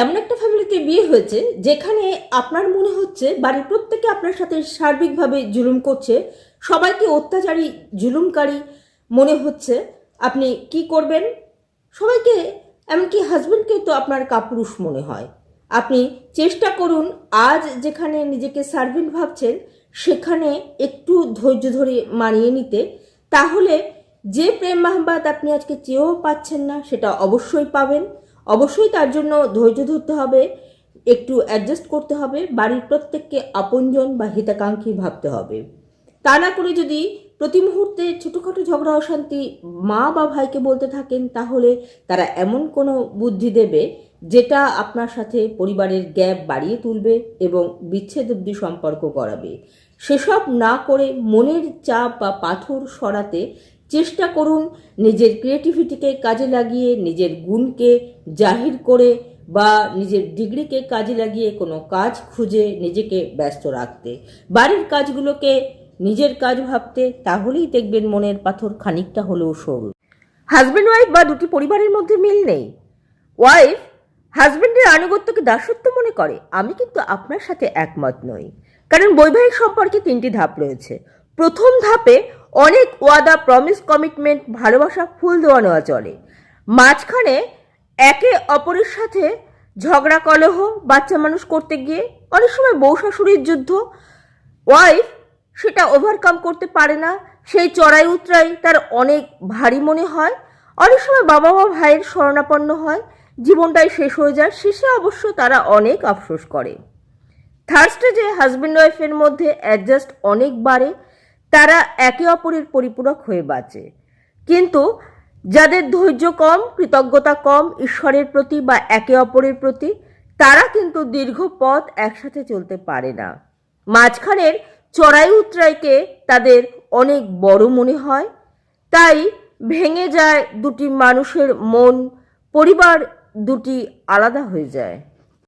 এমন একটা ফ্যামিলিতে বিয়ে হয়েছে যেখানে আপনার মনে হচ্ছে বাড়ির প্রত্যেকে আপনার সাথে সার্বিকভাবে জুলুম করছে, সবাইকে অত্যাচারী জুলুমকারী মনে হচ্ছে। আপনি কি করবেন? সবাইকে, এমনকি হাজব্যান্ডকে তো আপনার কাপুরুষ মনে হয়। আপনি চেষ্টা করুন, আজ যেখানে নিজেকে সার্ভেন্ট ভাবছেন সেখানে একটু ধৈর্য ধরে মানিয়ে নিতে। তাহলে যে প্রেম মাহবাত আপনি আজকে চেয়েও পাচ্ছেন না সেটা অবশ্যই পাবেন। অবশ্যই তার জন্য ধৈর্য ধরতে হবে, একটু অ্যাডজাস্ট করতে হবে, বাড়ির প্রত্যেককে আপনজন বা হিতাকাঙ্ক্ষী ভাবতে হবে। তা না করে যদি প্রতি মুহূর্তে ছোটোখাটো ঝগড়া অশান্তি মা বা ভাইকে বলতে থাকেন, তাহলে তারা এমন কোনো বুদ্ধি দেবে যেটা আপনার সাথে পরিবারের গ্যাপ বাড়িয়ে তুলবে এবং বিচ্ছেদ অবধি সম্পর্ক করাবে। সেসব না করে মনের চাপ বা পাথর সরাতে চেষ্টা করুন, নিজের ক্রিয়েটিভিটিকে কাজে লাগিয়ে, নিজের গুণকে জাহির করে বা নিজের ডিগ্রিকে কাজে লাগিয়ে কোনো কাজ খুঁজে নিজেকে ব্যস্ত রাখতে, বাড়ির কাজগুলোকে নিজের কাজ ভাবতে। তাহলেই দেখবেন মনের পাথর খানিকটা হলেও সরু। হাজব্যান্ড ওয়াইফ বা দুটি পরিবারের মধ্যে মিল নেই। ওয়াইফ হাজব্যান্ডের আনুগত্যকে দাসত্ব মনে করে। আমি কিন্তু আপনার সাথে একমত নই, কারণ বৈবাহিক সম্পর্কে তিনটি ধাপ রয়েছে। প্রথম ধাপে অনেক ওয়াদা, প্রমিস, কমিটমেন্ট, ভালোবাসা, ফুল দেওয়া নেওয়া চলে। মাঝখানে একে অপরের সাথে ঝগড়া, কলহ, বাচ্চা মানুষ করতে গিয়ে অনেক সময় বউ শাশুড়ির যুদ্ধ। ওয়াইফ সেটা ওভারকাম করতে পারে না, সেই চড়াই উতরাই তার অনেক ভারী মনে হয়। অনেক সময় বাবা বা ভাইয়ের শরণাপন্ন হয়, জীবনটাই শেষ হয়ে যায়। শেষে অবশ্য তারা অনেক আফসোস করে। থার্ড স্টেজে হাজব্যান্ড ওয়াইফের মধ্যে অ্যাডজাস্ট অনেক বাড়ে, তারা একে অপরের পরিপূরক হয়ে বাঁচে। কিন্তু যাদের ধৈর্য কম, কৃতজ্ঞতা কম ঈশ্বরের প্রতি বা একে অপরের প্রতি, তারা কিন্তু দীর্ঘ পথ একসাথে চলতে পারে না। মাঝখানের চড়াই উতরাইকে তাদের অনেক বড় মনে হয়, তাই ভেঙে যায় দুটি মানুষের মন, পরিবার দুটি আলাদা হয়ে যায়।